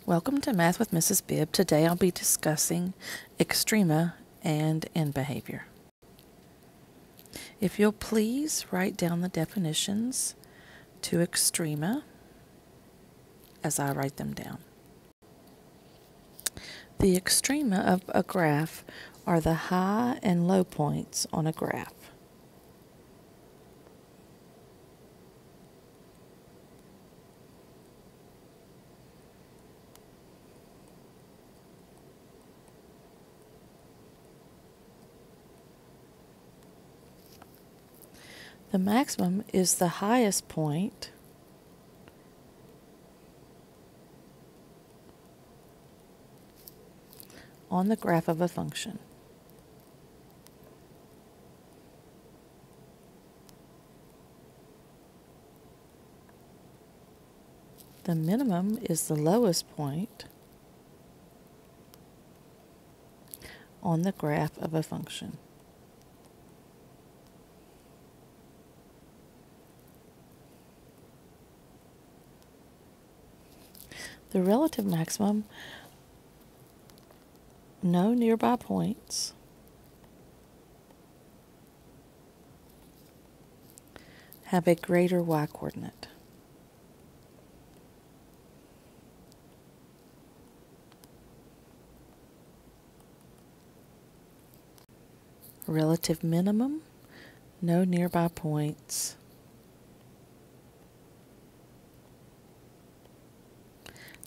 Welcome to Math with Mrs. Bibb. Today I'll be discussing extrema and end behavior. If you'll please write down the definitions to extrema as I write them down. The extrema of a graph are the high and low points on a graph. The maximum is the highest point on the graph of a function. The minimum is the lowest point on the graph of a function. The relative maximum, no nearby points, have a greater y-coordinate. Relative minimum, no nearby points,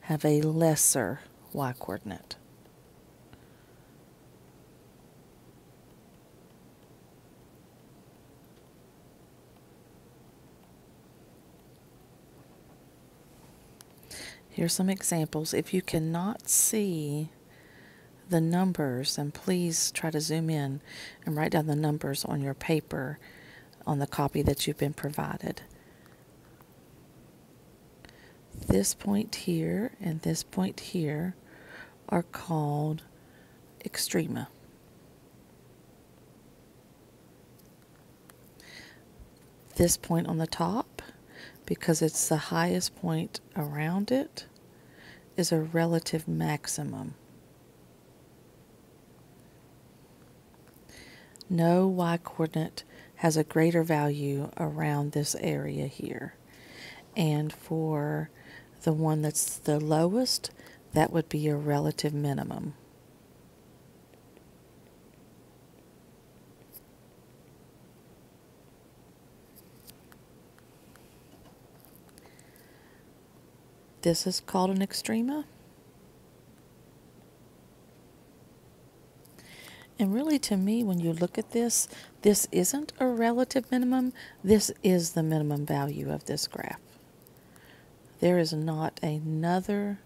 have a lesser y-coordinate. Here's some examples. If you cannot see the numbers, then please try to zoom in and write down the numbers on your paper on the copy that you've been provided. This point here and this point here are called extrema. This point on the top, because it's the highest point around it, is a relative maximum. No y-coordinate has a greater value around this area here. And for the one that's the lowest, that would be a relative minimum. This is called an extrema. And really, to me, when you look at this isn't a relative minimum. This is the minimum value of this graph. There is not another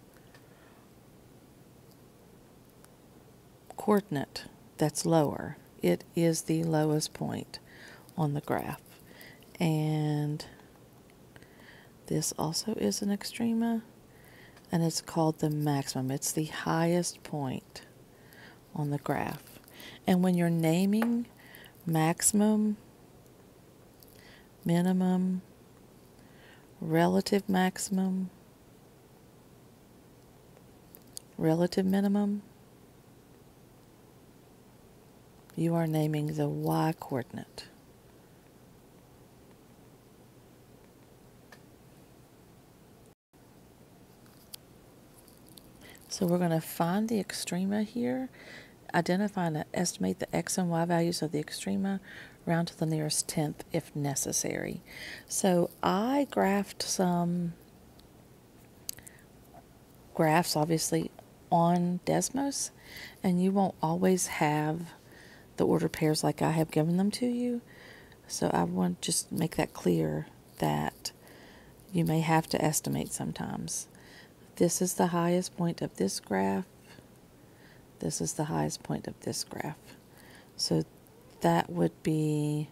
coordinate that's lower. It is the lowest point on the graph. And this also is an extrema, and it's called the maximum. It's the highest point on the graph. And when you're naming maximum, minimum, relative maximum, relative minimum, you are naming the y-coordinate. So we're going to find the extrema here, identify and estimate the x and y values of the extrema, round to the nearest tenth if necessary. So I graphed some graphs, obviously, on Desmos, and you won't always have the ordered pairs like I have given them to you. So I want to just make that clear that you may have to estimate sometimes. This is the highest point of this graph. This is the highest point of this graph. So that would be,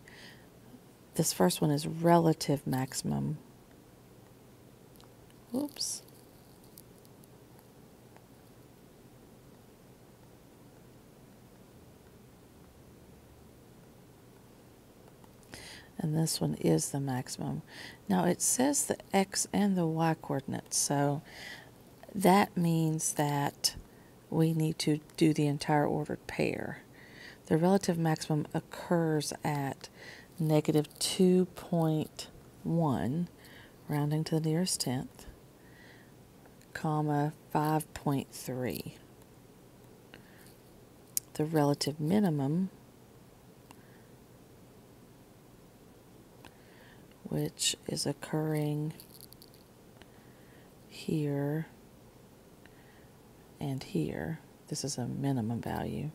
this first one is relative maximum. Whoops. And this one is the maximum. Now it says the x and the y coordinates, so that means that we need to do the entire ordered pair. The relative maximum occurs at negative 2.1, rounding to the nearest tenth, comma 5.3. The relative minimum, which is occurring here and here. This is a minimum value.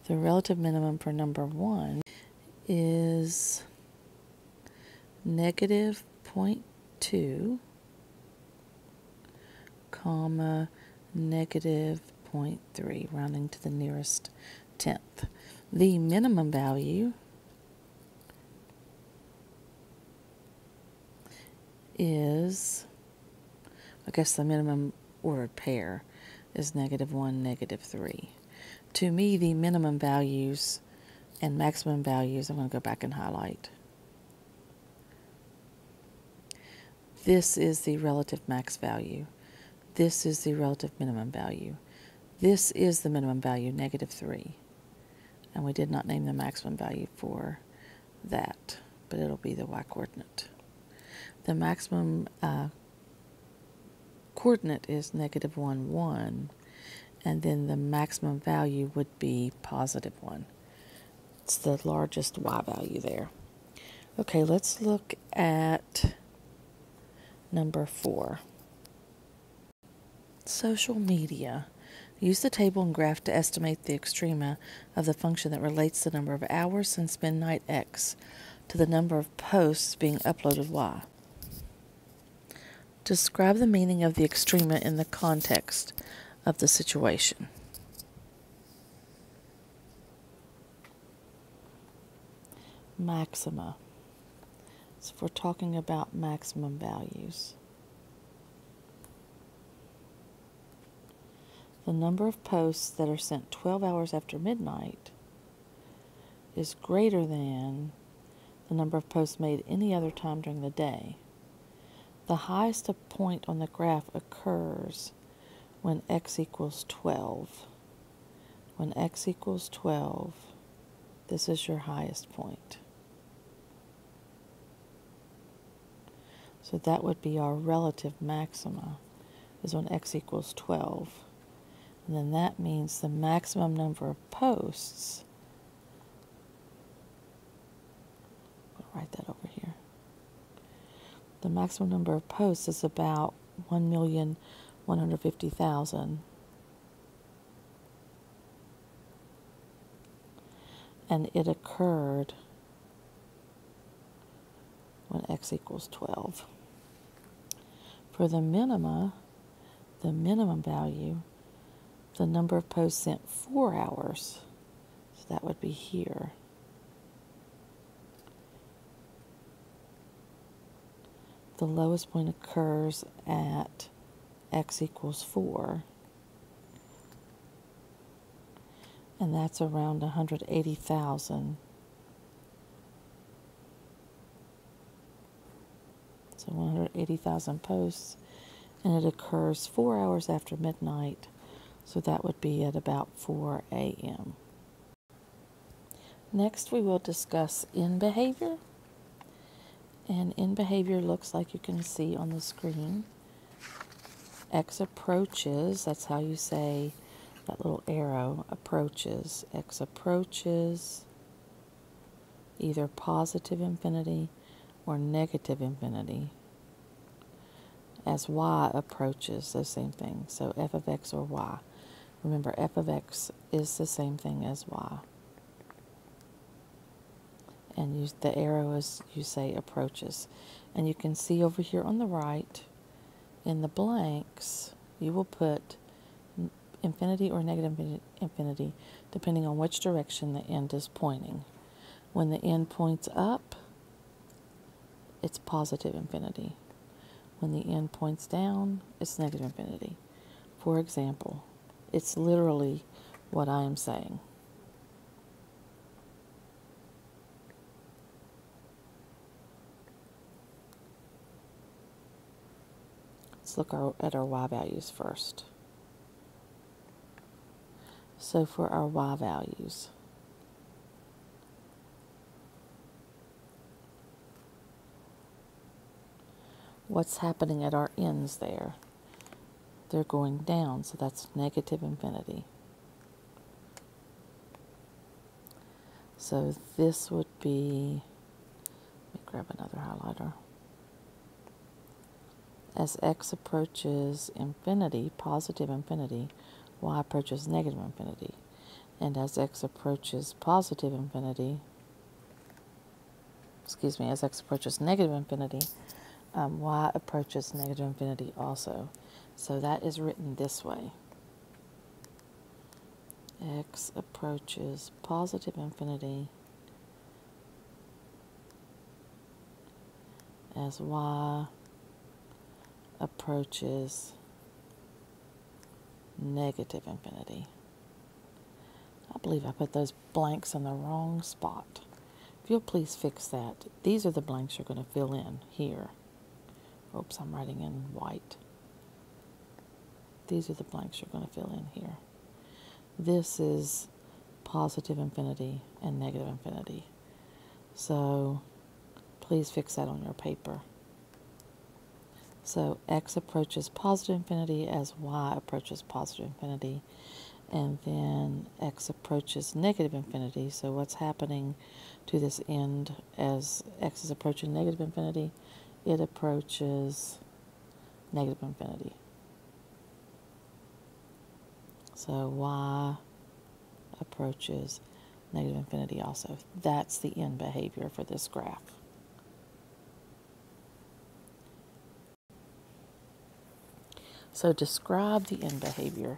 The relative minimum for number 1 is negative 0.2, comma negative 0.3, rounding to the nearest tenth. The minimum value is, I guess the minimum ordered pair is negative 1, negative 3. To me, the minimum values and maximum values, I'm going to go back and highlight. This is the relative max value. This is the relative minimum value. This is the minimum value, negative 3. And we did not name the maximum value for that, but it'll be the y-coordinate. The maximum coordinate is negative 1, 1. And then the maximum value would be positive 1. It's the largest y value there. Okay, let's look at number 4. Social media. Use the table and graph to estimate the extrema of the function that relates the number of hours since midnight x to the number of posts being uploaded y. Describe the meaning of the extrema in the context of the situation. Maxima. So if we're talking about maximum values, the number of posts that are sent 12 hours after midnight is greater than the number of posts made any other time during the day. The highest point on the graph occurs when x equals 12. When x equals 12, this is your highest point. So that would be our relative maxima, is when x equals 12. And then that means the maximum number of posts, I'll write that over here. The maximum number of posts is about 1,150,000. And it occurred when x equals 12. For the minimum value, the number of posts sent 4 hours, so that would be here. The lowest point occurs at x equals 4, and that's around 180,000. So 180,000 posts, and it occurs 4 hours after midnight, so that would be at about 4 a.m. Next, we will discuss end behavior. And end behavior looks like you can see on the screen. X approaches, that's how you say that little arrow, approaches. X approaches either positive infinity or negative infinity. As y approaches, the same thing. So f of x or y. Remember, f of x is the same thing as y. And the arrow is, you say, approaches. And you can see over here on the right, in the blanks, you will put infinity or negative infinity, depending on which direction the end is pointing. When the end points up, it's positive infinity. When the end points down, it's negative infinity. For example, it's literally what I am saying. let's look at our y values first. So for our y values, what's happening at our ends there? They're going down, so that's negative infinity. So this would be, let me grab another highlighter. As x approaches infinity, positive infinity, y approaches negative infinity. And as x approaches positive infinity, as x approaches negative infinity, y approaches negative infinity also. So that is written this way. X approaches positive infinity as y approaches negative infinity. I believe I put those blanks in the wrong spot. If you'll please fix that. These are the blanks you're going to fill in here. Oops, I'm writing in white. These are the blanks you're going to fill in here. This is positive infinity and negative infinity. So please fix that on your paper. So x approaches positive infinity as y approaches positive infinity. And then x approaches negative infinity. So what's happening to this end as x is approaching negative infinity? It approaches negative infinity. So y approaches negative infinity also. That's the end behavior for this graph. So describe the end behavior.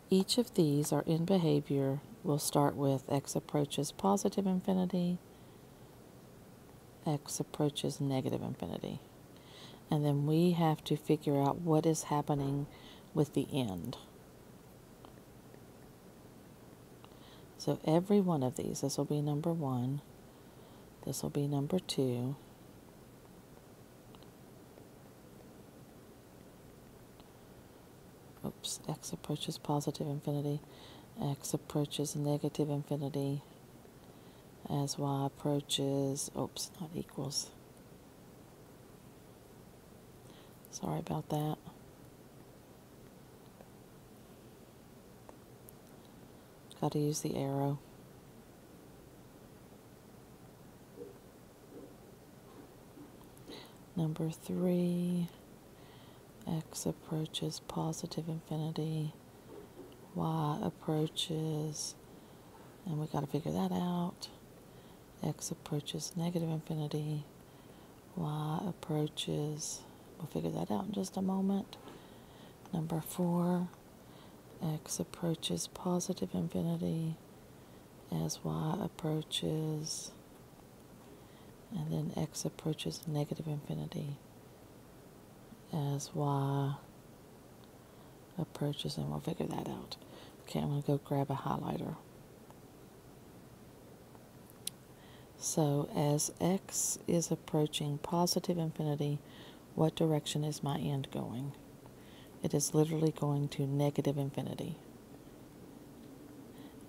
Each of these are end behavior. We'll start with x approaches positive infinity, x approaches negative infinity. And then we have to figure out what is happening with the end. So every one of these, this will be number 1, this will be number 2, x approaches positive infinity, x approaches negative infinity, as y approaches, not equals. Sorry about that. Got to use the arrow. Number 3, x approaches positive infinity, y approaches, and we got to figure that out, x approaches negative infinity, y approaches, we'll figure that out in just a moment. Number 4, x approaches positive infinity as y approaches, and then x approaches negative infinity as y approaches, and we'll figure that out. Okay, I'm going to go grab a highlighter. So as x is approaching positive infinity, what direction is my end going? It is literally going to negative infinity.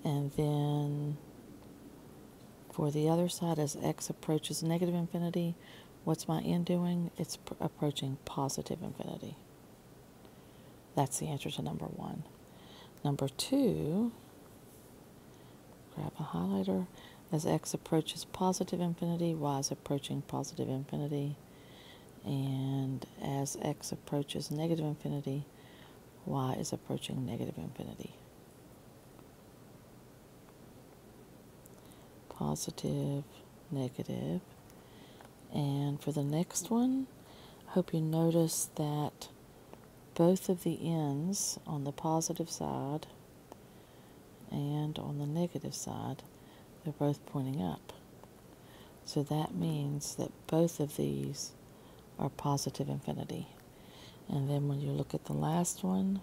And then for the other side, as x approaches negative infinity, what's my end doing? It's approaching positive infinity. That's the answer to number 1. Number 2, grab a highlighter. As x approaches positive infinity, y is approaching positive infinity. And as x approaches negative infinity, y is approaching negative infinity. Positive, negative. And for the next one, I hope you notice that both of the ends on the positive side and on the negative side, they're both pointing up. So that means that both of these are positive infinity. And then when you look at the last one,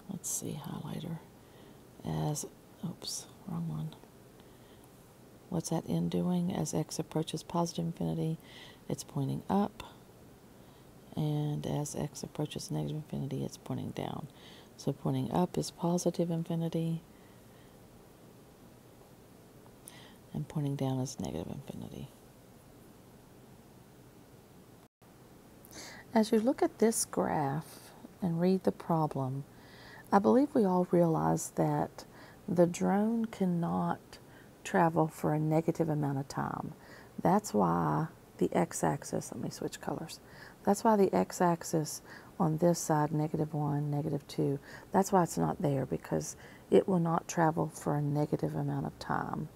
let's see, highlighter, as, wrong one. what's that end doing? As x approaches positive infinity, it's pointing up. And as x approaches negative infinity, it's pointing down. So pointing up is positive infinity, and pointing down is negative infinity. As you look at this graph and read the problem, I believe we all realize that the drone cannot travel for a negative amount of time. That's why the x-axis, let me switch colors. That's why the x-axis on this side, -1, -2, that's why it's not there, because it will not travel for a negative amount of time.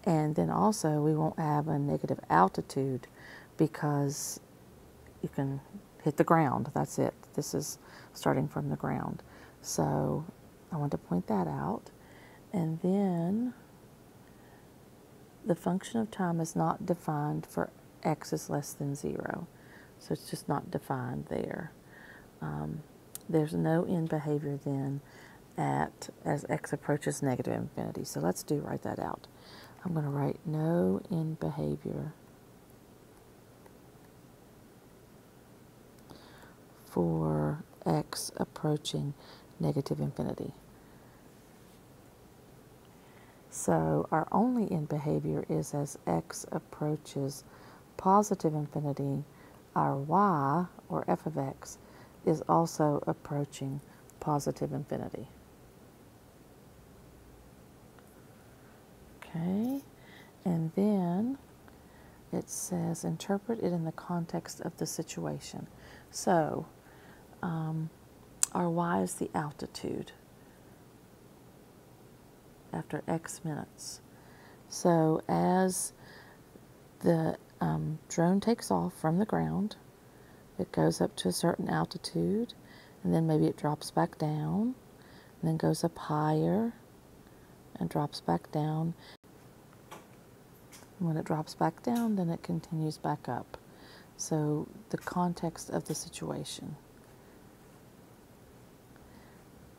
And then also we won't have a negative altitude because you can hit the ground. That's it. This is starting from the ground. So I want to point that out. And then the function of time is not defined for x is less than 0. So it's just not defined there. There's no end behavior then as x approaches negative infinity. So let's write that out. I'm going to write no end behavior for x approaching negative infinity. So our only end behavior is as x approaches positive infinity, our y, or f of x, is also approaching positive infinity. Okay, and then it says interpret it in the context of the situation. So our y is the altitude after x minutes. So as the drone takes off from the ground, it goes up to a certain altitude, and then maybe it drops back down, and then goes up higher and drops back down. And when it drops back down, then it continues back up. So the context of the situation.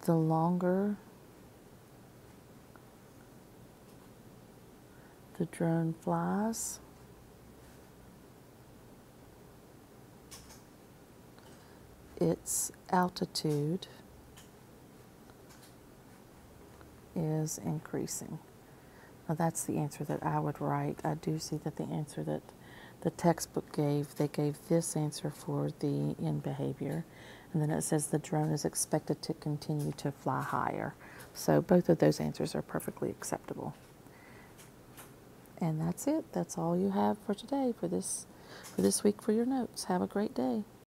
The longer the drone flies, its altitude is increasing. Now that's the answer that I would write. I do see that the answer that the textbook gave, they gave this answer for the end behavior. And then it says the drone is expected to continue to fly higher. So both of those answers are perfectly acceptable. And that's it. That's all you have for today, for this week for your notes. Have a great day.